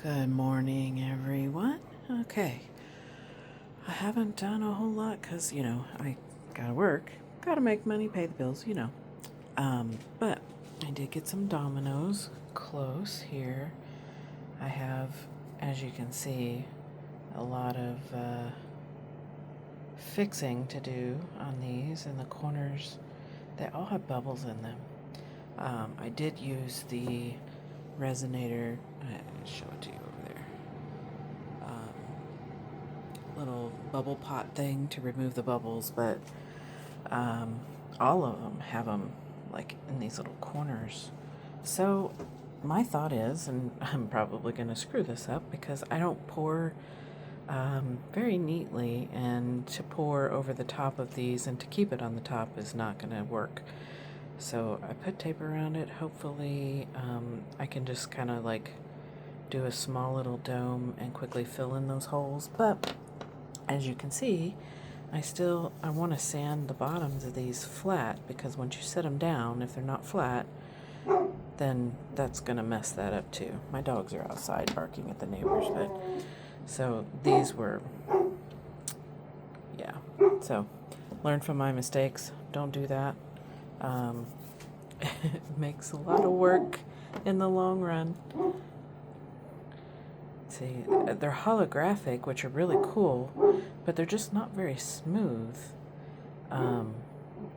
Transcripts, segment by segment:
Good morning, everyone. Okay, I haven't done a whole lot because, I gotta work, gotta make money, pay the bills. But I did get some dominoes close here. I have, as you can see, a lot of fixing to do on these, and the corners, they all have bubbles in them. I did use the resonator. I'll show it to you over there. Little bubble pot thing to remove the bubbles, but all of them have them like in these little corners. So my thought is, and I'm probably going to screw this up because I don't pour very neatly, and to pour over the top of these and to keep it on the top is not going to work. So I put tape around it. Hopefully I can just kind of like do a small little dome and quickly fill in those holes. But as you can see, I want to sand the bottoms of these flat, because once you set them down, if they're not flat, then that's going to mess that up too. My dogs are outside barking at the neighbors, but so these were, yeah. So learn from my mistakes. Don't do that. It makes a lot of work in the long run. See, they're holographic, which are really cool, but they're just not very smooth.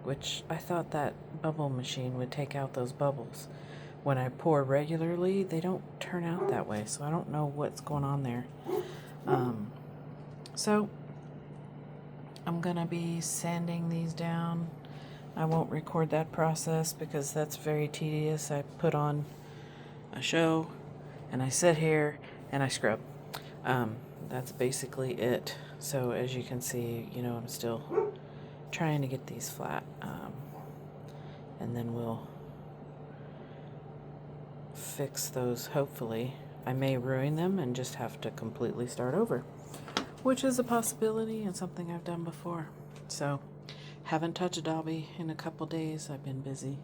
Which I thought that bubble machine would take out those bubbles. When I pour regularly, they don't turn out that way, so I don't know what's going on there. So I'm gonna be sanding these down. I won't record that process because that's very tedious. I put on a show and I sit here and I scrub. That's basically it. So as you can see, I'm still trying to get these flat. And then we'll fix those, hopefully. I may ruin them and just have to completely start over, which is a possibility and something I've done before. So haven't touched Dobby in a couple days. I've been busy.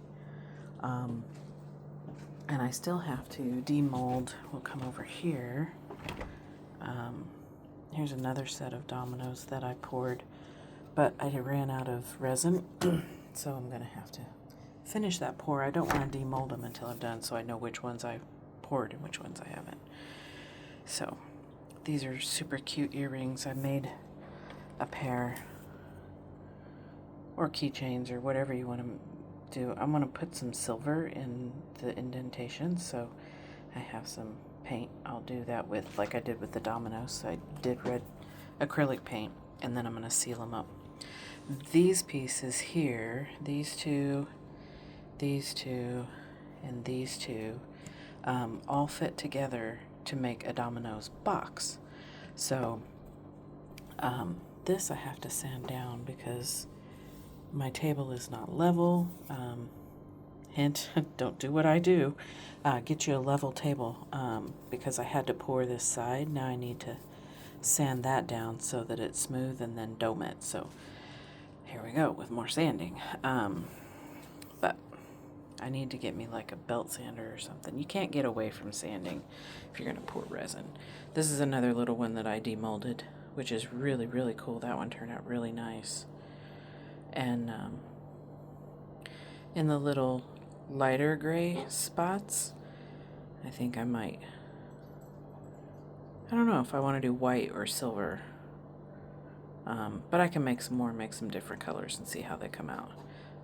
And I still have to demold. We'll come over here. Here's another set of dominoes that I poured, but I ran out of resin, so I'm going to have to finish that pour. I don't want to demold them until I'm done, so I know which ones I poured and which ones I haven't. So these are super cute earrings. I made a pair, or keychains, or whatever you want to do. I'm going to put some silver in the indentations, so I have some paint. I'll do that with, like I did with the dominoes. I did red acrylic paint, and then I'm going to seal them up. These pieces here, these two, and these two, all fit together to make a dominoes box. So this I have to sand down because my table is not level. Hint, don't do what I do. Get you a level table, because I had to pour this side. Now I need to sand that down so that it's smooth and then dome it. So here we go with more sanding. But I need to get me like a belt sander or something. You can't get away from sanding if you're going to pour resin. This is another little one that I demolded, which is really, really cool. That one turned out really nice. And in the little lighter gray spots, I think I don't know if I want to do white or silver, but I can make some different colors and see how they come out.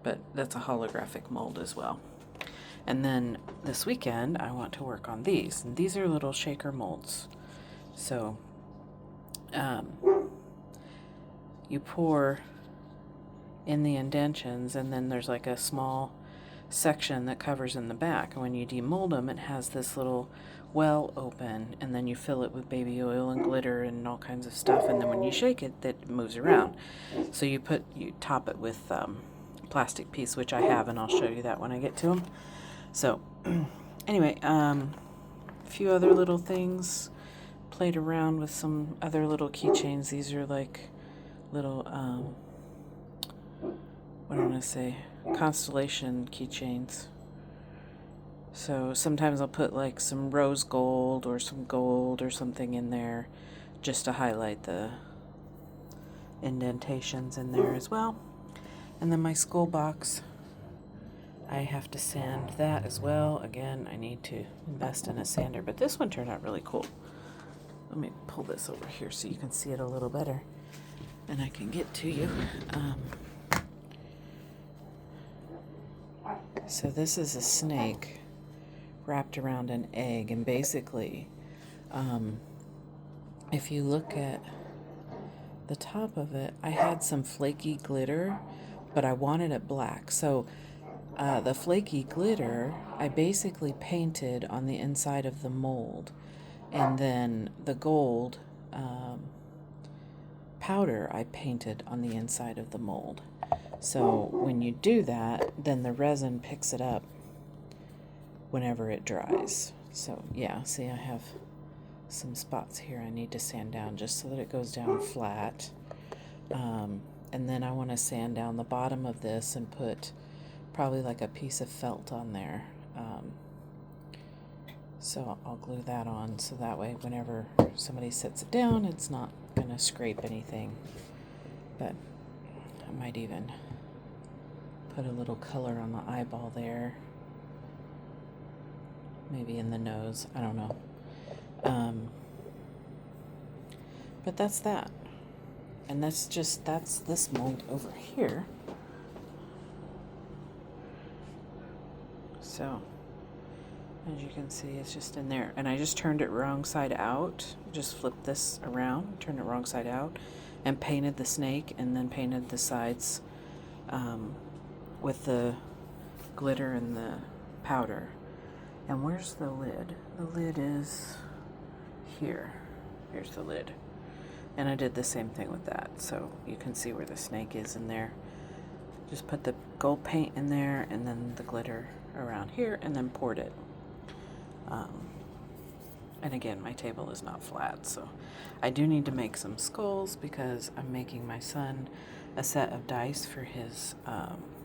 But that's a holographic mold as well. And then this weekend I want to work on these, and these are little shaker molds. So you pour in the indentions, and then there's like a small section that covers in the back, and when you demold them, it has this little well open, and then you fill it with baby oil and glitter and all kinds of stuff, and then when you shake it, that moves around. So you top it with plastic piece, which I have, and I'll show you that when I get to them. So anyway, a few other little things. Played around with some other little keychains. These are like little what do I want to say, constellation keychains. So sometimes I'll put like some rose gold or some gold or something in there just to highlight the indentations in there as well. And then my school box, I have to sand that as well. Again, I need to invest in a sander, but this one turned out really cool. Let me pull this over here so you can see it a little better and I can get to you. So this is a snake wrapped around an egg, and basically, if you look at the top of it, I had some flaky glitter, but I wanted it black. So the flaky glitter, I basically painted on the inside of the mold, and then the gold powder I painted on the inside of the mold. So when you do that, then the resin picks it up whenever it dries. So yeah, see, I have some spots here I need to sand down just so that it goes down flat. And then I want to sand down the bottom of this and put probably like a piece of felt on there. So I'll glue that on so that way whenever somebody sets it down, it's not going to scrape anything. But I might even put a little color on the eyeball there. Maybe in the nose. I don't know. But that's that. And that's this mold over here. So, as you can see, it's just in there. And I just turned it wrong side out. Just flipped this around, turned it wrong side out, and painted the snake, and then painted the sides with the glitter and the powder. And where's the lid? The lid is here. Here's the lid. And I did the same thing with that. So you can see where the snake is in there. Just put the gold paint in there and then the glitter around here and then poured it. And again, my table is not flat. So I do need to make some skulls because I'm making my son a set of dice for his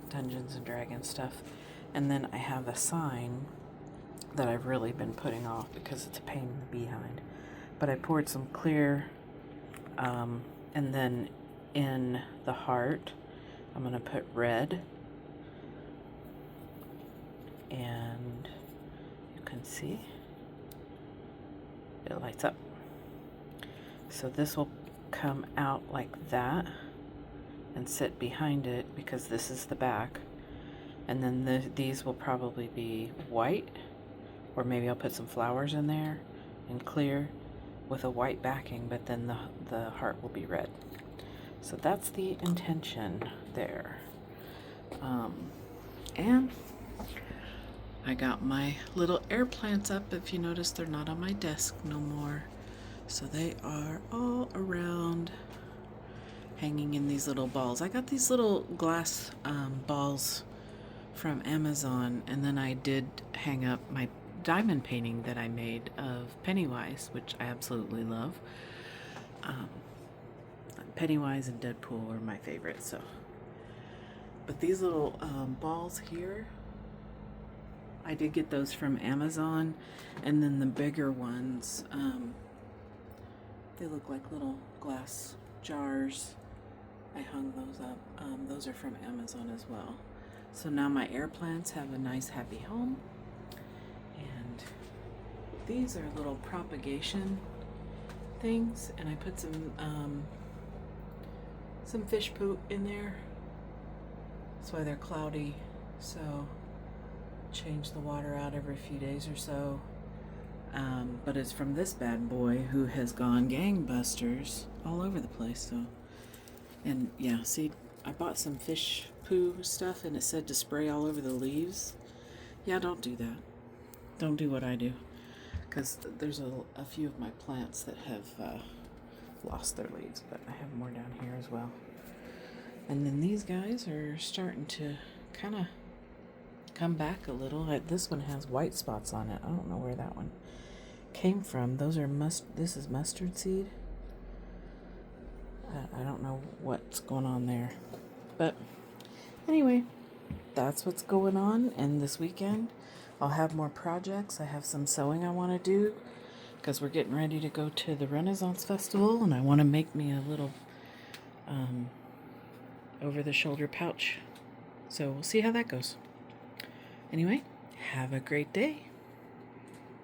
Dungeons and Dragons stuff. And then I have a sign that I've really been putting off because it's a pain in the behind. But I poured some clear, and then in the heart, I'm going to put red. And you can see it lights up. So this will come out like that and sit behind it because this is the back. And then these will probably be white, or maybe I'll put some flowers in there and clear with a white backing, but then the heart will be red. So that's the intention there. And I got my little air plants up. If you notice, they're not on my desk no more. So they are all around, hanging in these little balls. I got these little glass balls from Amazon, and then I did hang up my diamond painting that I made of Pennywise, which I absolutely love. Pennywise and Deadpool are my favorites. So, but these little balls here, I did get those from Amazon, and then the bigger ones, they look like little glass jars. I hung those up. Those are from Amazon as well. So now my air plants have a nice happy home. And these are little propagation things, and I put some fish poop in there. That's why they're cloudy. So change the water out every few days or so. But it's from this bad boy who has gone gangbusters all over the place. So, and yeah, see, I bought some fish poo stuff and it said to spray all over the leaves. Yeah, don't do that. Don't do what I do, because there's a few of my plants that have lost their leaves, but I have more down here as well. And then these guys are starting to kind of come back a little. This one has white spots on it. I don't know where that one came from. Those are this is mustard seed. I don't know what's going on there, but anyway, that's what's going on. And this weekend I'll have more projects. I have some sewing I want to do because we're getting ready to go to the Renaissance Festival, and I want to make me a little over-the-shoulder pouch. So we'll see how that goes. Anyway, have a great day.